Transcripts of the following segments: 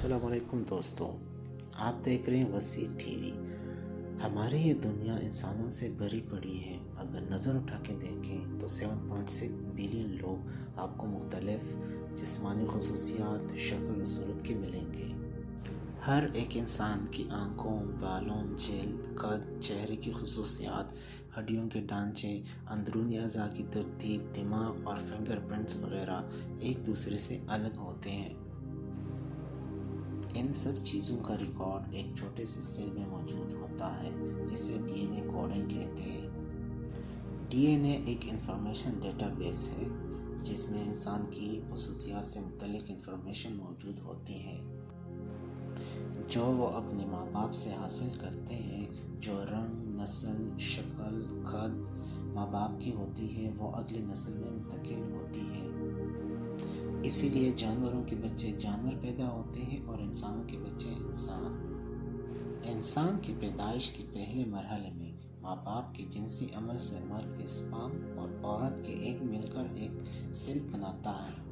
السلام علیکم دوستوں، آپ دیکھ رہے ہیں وسیع ٹی وی۔ ہماری یہ دنیا انسانوں سے بھری پڑی ہے۔ اگر نظر اٹھا کے دیکھیں تو 7.6 بلین لوگ آپ کو مختلف جسمانی خصوصیات، شکل و صورت کے ملیں گے۔ ہر ایک انسان کی آنکھوں، بالوں، جلد، قد، چہرے کی خصوصیات، ہڈیوں کے ڈھانچے، اندرونی اعضاء کی ترتیب، دماغ اور فنگر پرنٹس وغیرہ ایک دوسرے سے الگ ہوتے ہیں۔ ان سب چیزوں کا ریکارڈ ایک چھوٹے سے سیل میں موجود ہوتا ہے جسے ڈی این اے کوڈنگ کہتے ہیں۔ ڈی این اے ایک انفارمیشن ڈیٹا بیس ہے جس میں انسان کی خصوصیات سے متعلق انفارمیشن موجود ہوتی ہے جو وہ اپنے ماں باپ سے حاصل کرتے ہیں۔ جو رنگ، نسل، شکل، قد ماں باپ کی ہوتی ہے وہ اگلی نسل میں منتقل ہوتی ہے۔ اسی لیے جانوروں کے بچے جانور پیدا ہوتے ہیں اور انسانوں کے بچے انسان۔ انسان کی پیدائش کے پہلے مرحلے میں ماں باپ کے جنسی عمل سے مرد کے سپرم اور عورت کے ایگ مل کر ایک سیل بناتا ہے۔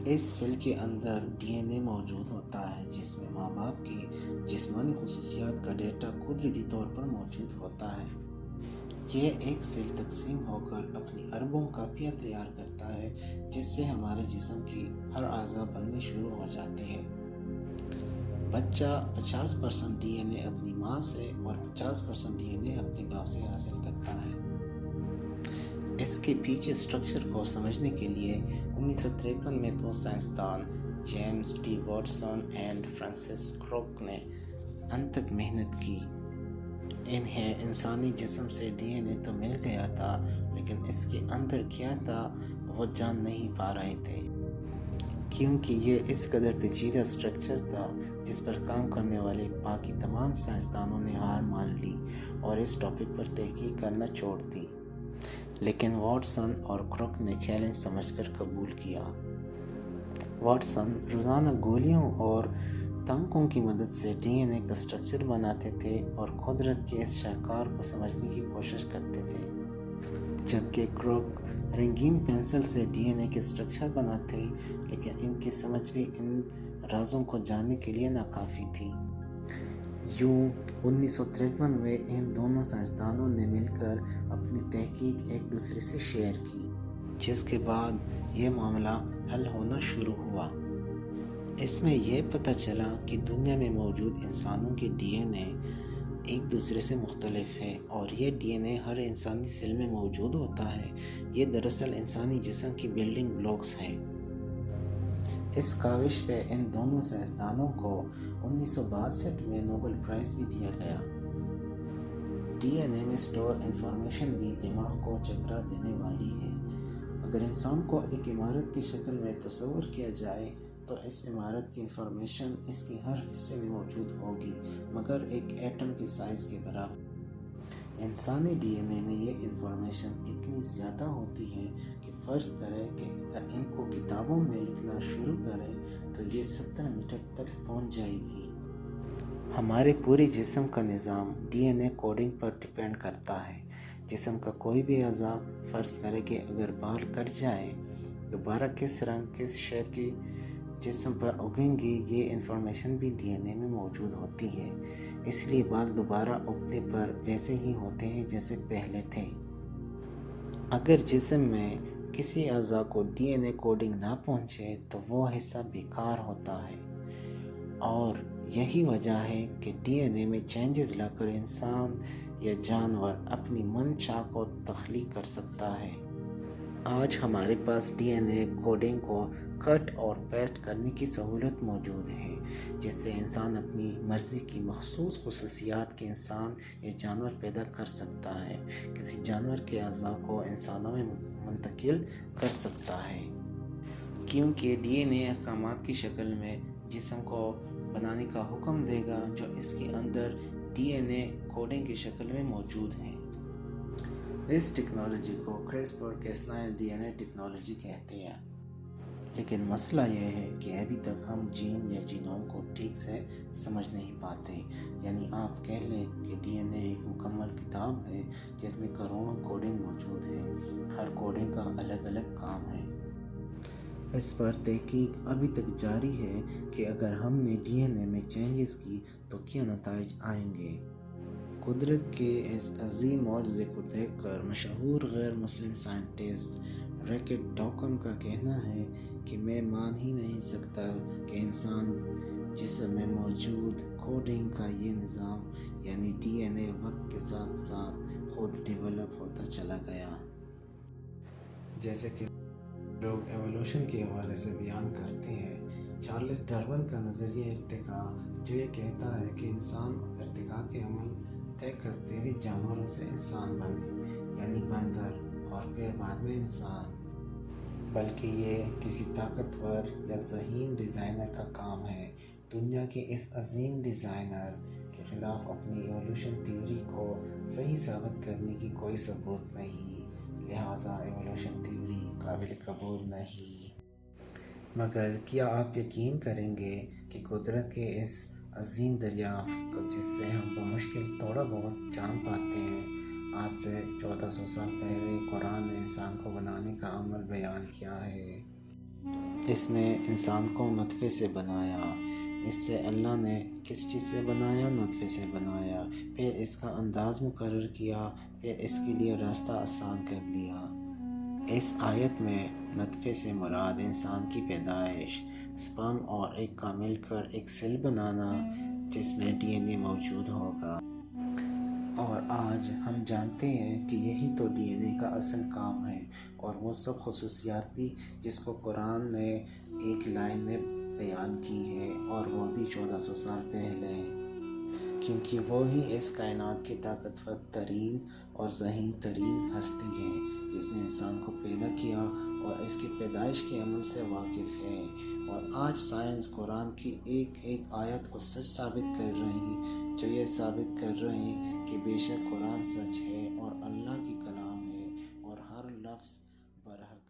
اس سیل کے اندر ڈی این اے موجود ہوتا ہے جس میں ماں باپ کی جسمانی خصوصیات کا ڈیٹا قدرتی طور پر موجود ہوتا ہے۔ یہ ایک سیل تقسیم ہو کر اپنی اربوں کاپیاں تیار کرتا ہے جس سے ہمارے جسم کی ہر اعضاء بننے شروع ہو جاتے ہیں۔ بچہ 50% ڈی این اے اپنی ماں سے اور 50% ڈی این اے اپنے باپ سے حاصل کرتا ہے۔ اس کے پیچھے اسٹرکچر کو سمجھنے کے لیے 1953 میں دو سائنسدان James T Watson and Francis Crick نے انتھک محنت کی۔ انہیں انسانی جسم سے ڈی این اے تو مل گیا تھا لیکن اس کے اندر کیا تھا وہ جان نہیں پا رہے تھے، کیونکہ یہ اس قدر پیچیدہ اسٹرکچر تھا جس پر کام کرنے والے باقی تمام سائنسدانوں نے ہار مان لی اور اس ٹاپک پر تحقیق کرنا چھوڑ دی۔ لیکن واٹسن اور کرک نے چیلنج سمجھ کر قبول کیا۔ واٹسن روزانہ گولیوں اور تانکوں کی مدد سے ڈی این اے کا اسٹرکچر بناتے تھے اور قدرت کے اس شاہکار کو سمجھنے کی کوشش کرتے تھے، جبکہ کرک رنگین پنسل سے ڈی این اے کے اسٹرکچر بناتے، لیکن ان کی سمجھ بھی ان رازوں کو جاننے کے لیے ناکافی تھی۔ یوں 1953 میں ان دونوں سائنسدانوں نے مل کر اپنی تحقیق ایک دوسرے سے شیئر کی، جس کے بعد یہ معاملہ حل ہونا شروع ہوا۔ اس میں یہ پتہ چلا کہ دنیا میں موجود انسانوں کے ڈی این اے ایک دوسرے سے مختلف ہے اور یہ ڈی این اے ہر انسانی سیل میں موجود ہوتا ہے۔ یہ دراصل انسانی جسم کی بلڈنگ بلاکس ہیں۔ اس کاوش پہ ان دونوں سائنسدانوں کو 1962 میں نوبل پرائز بھی دیا گیا۔ ڈی این اے میں اسٹور انفارمیشن بھی دماغ کو چکرا دینے والی ہے۔ اگر انسان کو ایک عمارت کی شکل میں تصور کیا جائے تو اس عمارت کی انفارمیشن اس کے ہر حصے میں موجود ہوگی مگر ایک ایٹم کے سائز کے برابر۔ انسانی ڈی این اے میں یہ انفارمیشن اتنی زیادہ ہوتی ہے کہ فرض کریں کہ اگر ان کو کتابوں میں لکھنا شروع کریں تو یہ 70 میٹر تک پہنچ جائے گی۔ ہمارے پورے جسم کا نظام ڈی این اے کوڈنگ پر ڈیپینڈ کرتا ہے۔ جسم کا کوئی بھی اعضاء، فرض کریں کہ اگر بال کٹ جائیں، دوبارہ کس رنگ، کس شیپ کی جسم پر اگیں گی، یہ انفارمیشن بھی ڈی این اے میں موجود ہوتی ہے۔ اس لیے بال دوبارہ اگنے پر ویسے ہی ہوتے ہیں جیسے پہلے تھے۔ اگر جسم میں کسی اعضاء کو ڈی این اے کوڈنگ نہ پہنچے تو وہ حصہ بیکار ہوتا ہے، اور یہی وجہ ہے کہ ڈی این اے میں چینجز لا کر انسان یا جانور اپنی من چاہ کو تخلیق کر سکتا ہے۔ آج ہمارے پاس ڈی این اے کوڈنگ کو کٹ اور پیسٹ کرنے کی سہولت موجود ہے، جس سے انسان اپنی مرضی کی مخصوص خصوصیات کے انسان یا جانور پیدا کر سکتا ہے، کسی جانور کے اعضاء کو انسانوں میں منتقل کر سکتا ہے، کیونکہ ڈی این اے احکامات کی شکل میں جسم کو بنانے کا حکم دے گا جو اس کے اندر ڈی این اے کوڈنگ کی شکل میں موجود ہیں۔ اس ٹیکنالوجی کو CRISPR-Cas9 D N a technology کہتے ہیں۔ لیکن مسئلہ یہ ہے کہ ابھی تک ہم جین یا جینوم کو ٹھیک سے سمجھ نہیں پاتے۔ یعنی آپ کہہ لیں کہ ڈی این اے ایک مکمل کتاب ہے جس میں کروڑوں کوڈنگ موجود ہے، ہر کوڈنگ کا الگ الگ کام ہے۔ اس پر تحقیق ابھی تک جاری ہے کہ اگر ہم نے ڈی این اے میں چینجز کی تو کیا نتائج آئیں گے۔ قدرت کے اس عظیم معجزے کو دیکھ کر مشہور غیر مسلم سائنٹسٹ ریکٹ ڈاکن کا کہنا ہے کہ میں مان ہی نہیں سکتا کہ انسان جسم میں موجود کوڈنگ کا یہ نظام یعنی ڈی این اے وقت کے ساتھ ساتھ خود ڈیولپ ہوتا چلا گیا۔ جیسے کہ لوگ ایوولوشن کے حوالے سے بیان کرتے ہیں، چارلس ڈارون کا نظریہ ارتقاء جو یہ کہتا ہے کہ انسان ارتقاء کے عمل طے کرتے ہوئے جانوروں سے انسان بنے یعنی بندر اور پھر بعد میں انسان، بلکہ یہ کسی طاقتور یا ذہین ڈیزائنر کا کام ہے۔ دنیا کے اس عظیم ڈیزائنر کے خلاف اپنی ایوولوشن تھیوری کو صحیح ثابت کرنے کی کوئی ثبوت نہیں، لہٰذا ایوولوشن تھیوری قابل قبول نہیں۔ مگر کیا آپ یقین کریں گے کہ قدرت کے اس عظیم دریافت کو جس سے ہم بمشکل تھوڑا بہت جان پاتے ہیں، آج سے 1400 سال پہلے قرآن نے انسان کو بنانے کا عمل بیان کیا ہے۔ اس نے انسان کو نطفے سے بنایا۔ اس سے اللہ نے کس چیز سے بنایا؟ نطفے سے بنایا۔ پھر اس کا انداز مقرر کیا، پھر اس کے لیے راستہ آسان کر لیا۔ اس آیت میں نطفے سے مراد انسان کی پیدائش، سپرم اور ایگ کا مل کر ایک سیل بنانا جس میں ڈی این اے موجود ہوگا۔ اور آج ہم جانتے ہیں کہ یہی تو ڈی این اے کا اصل کام ہے، اور وہ سب خصوصیات بھی جس کو قرآن نے ایک لائن میں بیان کی ہے، اور وہ بھی 1400 سال پہلے، کیونکہ وہی اس کائنات کی طاقتور ترین اور ذہین ترین ہستی ہے جس نے انسان کو پیدا کیا اور اس کی پیدائش کے عمل سے واقف ہے۔ اور آج سائنس قرآن کی ایک ایک آیت کو سچ ثابت کر رہی، جو یہ ثابت کر رہے ہیں کہ بے شک قرآن سچ ہے اور اللہ کی کلام ہے اور ہر لفظ برحق ہے۔